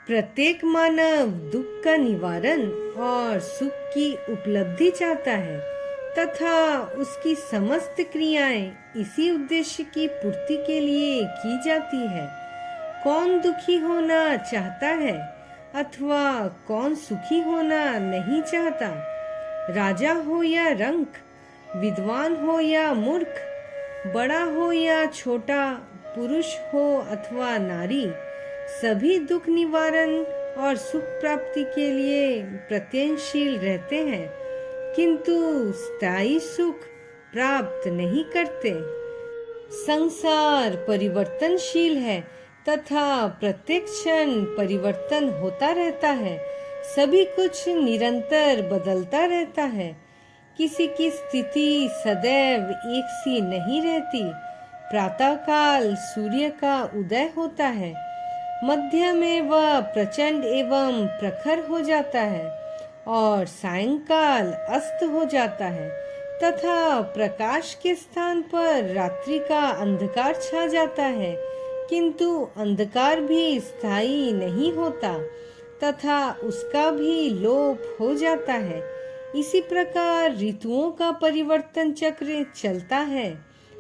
प्रत्येक मानव दुख का निवारण और सुख की उपलब्धि चाहता है तथा उसकी समस्त क्रियाएं इसी उद्देश्य की पूर्ति के लिए की जाती है। कौन दुखी होना चाहता है अथवा कौन सुखी होना नहीं चाहता? राजा हो या रंक, विद्वान हो या मूर्ख, बड़ा हो या छोटा, पुरुष हो अथवा नारी, सभी दुख निवारण और सुख प्राप्ति के लिए प्रयत्नशील रहते हैं, किंतु स्थायी सुख प्राप्त नहीं करते। संसार परिवर्तनशील है तथा प्रत्येक क्षण परिवर्तन होता रहता है। सभी कुछ निरंतर बदलता रहता है। किसी की स्थिति सदैव एक सी नहीं रहती। प्रातःकाल सूर्य का उदय होता है, मध्य में वह प्रचंड एवं प्रखर हो जाता है और सायंकाल अस्त हो जाता है तथा प्रकाश के स्थान पर रात्रि का अंधकार छा जाता है, किंतु अंधकार भी स्थायी नहीं होता तथा उसका भी लोप हो जाता है। इसी प्रकार ऋतुओं का परिवर्तन चक्र चलता है।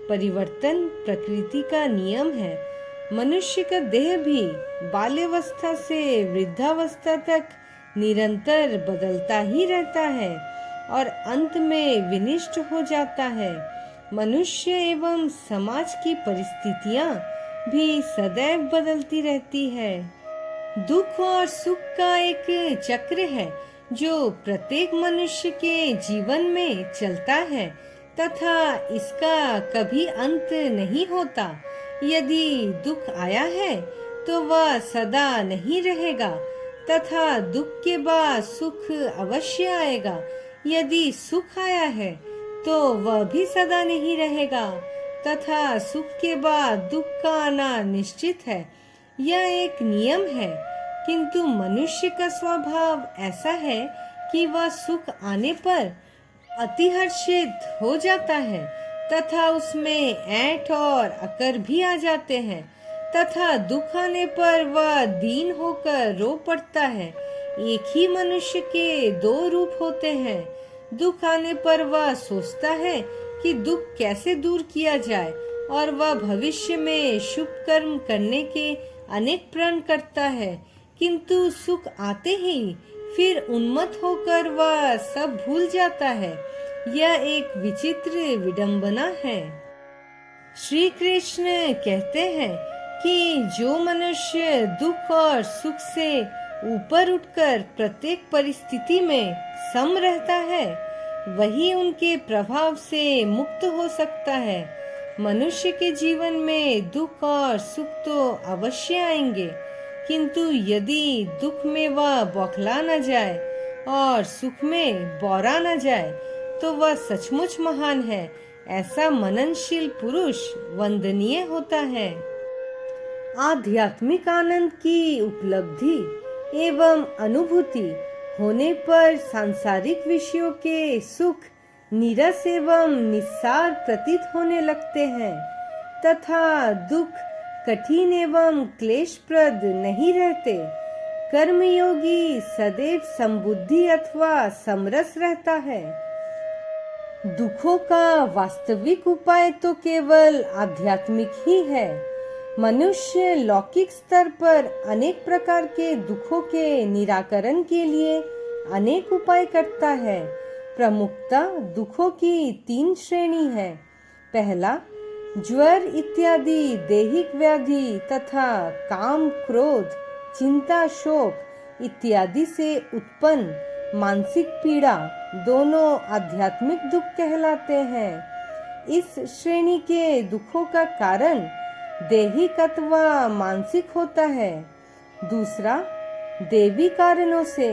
परिवर्तन प्रकृति का नियम है। मनुष्य का देह भी बाल्यावस्था से वृद्धावस्था तक निरंतर बदलता ही रहता है और अंत में विनिष्ट हो जाता है। मनुष्य एवं समाज की परिस्थितियां भी सदैव बदलती रहती है। दुख और सुख का एक चक्र है जो प्रत्येक मनुष्य के जीवन में चलता है तथा इसका कभी अंत नहीं होता। यदि दुख आया है तो वह सदा नहीं रहेगा तथा दुख के बाद सुख अवश्य आएगा। यदि सुख आया है तो वह भी सदा नहीं रहेगा तथा सुख के बाद दुख का आना निश्चित है। यह एक नियम है, किंतु मनुष्य का स्वभाव ऐसा है कि वह सुख आने पर अतिहर्षित हो जाता है तथा उसमें ऐंठ और अकर भी आ जाते हैं तथा दुख आने पर वह दीन होकर रो पड़ता है। एक ही मनुष्य के दो रूप होते हैं। दुख आने पर वह सोचता है कि दुख कैसे दूर किया जाए और वह भविष्य में शुभ कर्म करने के अनेक प्रण करता है, किंतु सुख आते ही फिर उन्मत्त होकर वह सब भूल जाता है। यह एक विचित्र विडंबना है। श्री कृष्ण कहते हैं कि जो मनुष्य दुख और सुख से ऊपर उठकर प्रत्येक परिस्थिति में सम रहता है, वही उनके प्रभाव से मुक्त हो सकता है। मनुष्य के जीवन में दुख और सुख तो अवश्य आएंगे, किंतु यदि दुख में वह बौखला न जाए और सुख में बौरा न जाए तो वह सचमुच महान है। ऐसा मननशील पुरुष वंदनीय होता है। आध्यात्मिक आनंद की उपलब्धि एवं अनुभूति होने पर सांसारिक विषयों के सुख नीरस एवं निस्सार प्रतीत होने लगते हैं तथा दुख कठिन एवं क्लेशप्रद नहीं रहते। कर्मयोगी सदैव समबुद्धि अथवा समरस रहता है। दुखों का वास्तविक उपाय तो केवल आध्यात्मिक ही है। मनुष्य लौकिक स्तर पर अनेक प्रकार के दुखों के निराकरण के लिए अनेक उपाय करता है। प्रमुखतः दुखों की 3 श्रेणी है। पहला, ज्वर इत्यादि दैहिक व्याधि तथा काम क्रोध चिंता शोक इत्यादि से उत्पन्न मानसिक पीड़ा दोनों आध्यात्मिक दुख कहलाते हैं। इस श्रेणी के दुखों का कारण दैहिक अथवा मानसिक होता है। दूसरा, दैवी कारणों से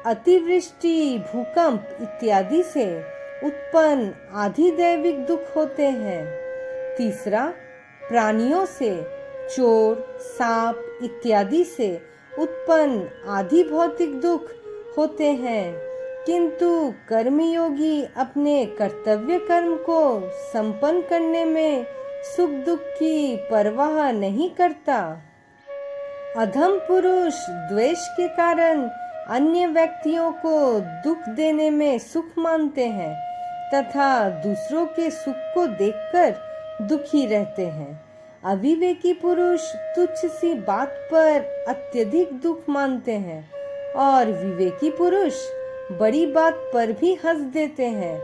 अतिवृष्टि भूकंप इत्यादि से उत्पन्न आधिदैविक दुख होते हैं। तीसरा, प्राणियों से चोर सांप इत्यादि से उत्पन्न आधि भौतिक दुख होते हैं, किंतु कर्मयोगी अपने कर्तव्य कर्म को संपन्न करने में सुख दुख की परवाह नहीं करता। अधम पुरुष द्वेष के कारण अन्य व्यक्तियों को दुख देने में सुख मानते हैं तथा दूसरों के सुख को देखकर दुखी रहते हैं। अविवेकी पुरुष तुच्छ सी बात पर अत्यधिक दुख मानते हैं और विवेकी पुरुष बड़ी बात पर भी हंस देते हैं।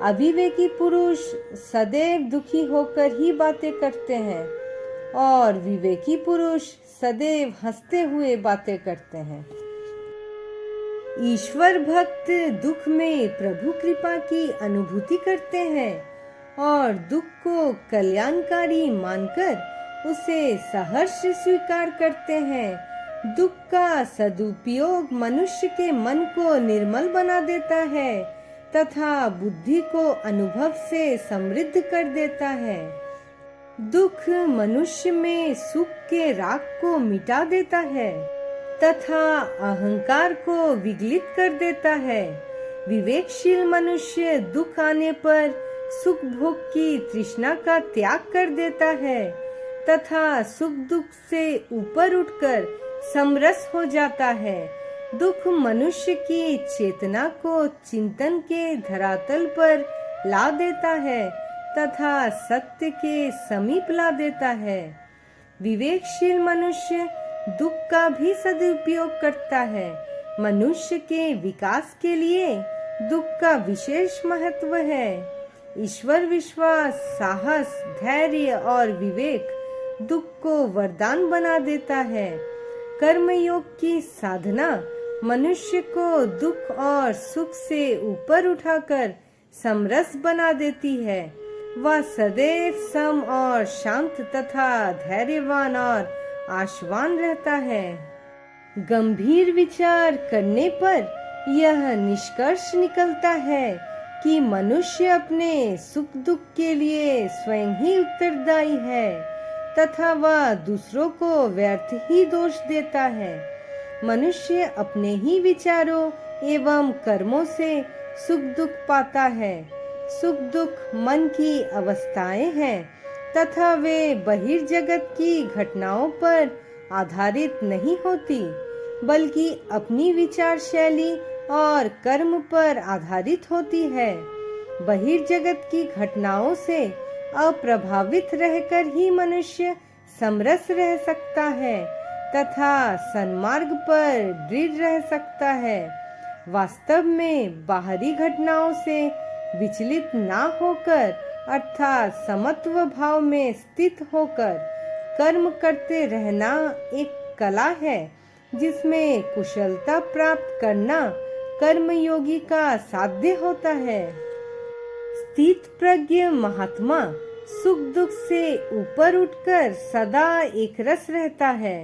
अविवेकी पुरुष सदैव दुखी होकर ही बातें करते हैं और विवेकी पुरुष सदैव हंसते हुए बातें करते हैं। ईश्वर भक्त दुख में प्रभु कृपा की अनुभूति करते हैं और दुख को कल्याणकारी मानकर उसे सहर्ष स्वीकार करते हैं। दुख का सदुपयोग मनुष्य के मन को निर्मल बना देता है तथा बुद्धि को अनुभव से समृद्ध कर देता है। दुख मनुष्य में सुख के राग को मिटा देता है तथा अहंकार को विगलित कर देता है। विवेकशील मनुष्य दुख आने पर सुख भोग की तृष्णा का त्याग कर देता है तथा सुख दुख से ऊपर उठकर समरस हो जाता है। दुख मनुष्य की चेतना को चिंतन के धरातल पर ला देता है तथा सत्य के समीप ला देता है। विवेकशील मनुष्य दुख का भी सदुपयोग करता है। मनुष्य के विकास के लिए दुख का विशेष महत्व है। ईश्वर विश्वास, साहस, धैर्य और विवेक दुख को वरदान बना देता है। कर्मयोग की साधना मनुष्य को दुख और सुख से ऊपर उठाकर समरस बना देती है। वह सदैव सम और शांत तथा धैर्यवान और आशावान रहता है। गंभीर विचार करने पर यह निष्कर्ष निकलता है कि मनुष्य अपने सुख दुख के लिए स्वयं ही उत्तरदायी है तथा वह दूसरों को व्यर्थ ही दोष देता है। मनुष्य अपने ही विचारों एवं कर्मों से सुख दुख पाता है। सुख दुख मन की अवस्थाएं हैं तथा वे बहिर्जगत की घटनाओं पर आधारित नहीं होती, बल्कि अपनी विचार शैली और कर्म पर आधारित होती है। बहिर्जगत की घटनाओं से अप्रभावित रहकर ही मनुष्य समरस रह सकता है तथा सन्मार्ग पर दृढ़ रह सकता है। वास्तव में बाहरी घटनाओं से विचलित ना होकर अर्थात समत्व भाव में स्थित होकर कर्म करते रहना एक कला है जिसमें कुशलता प्राप्त करना कर्मयोगी का साध्य होता है। स्थित प्रज्ञ महात्मा सुख दुख से ऊपर उठकर सदा एक रस रहता है।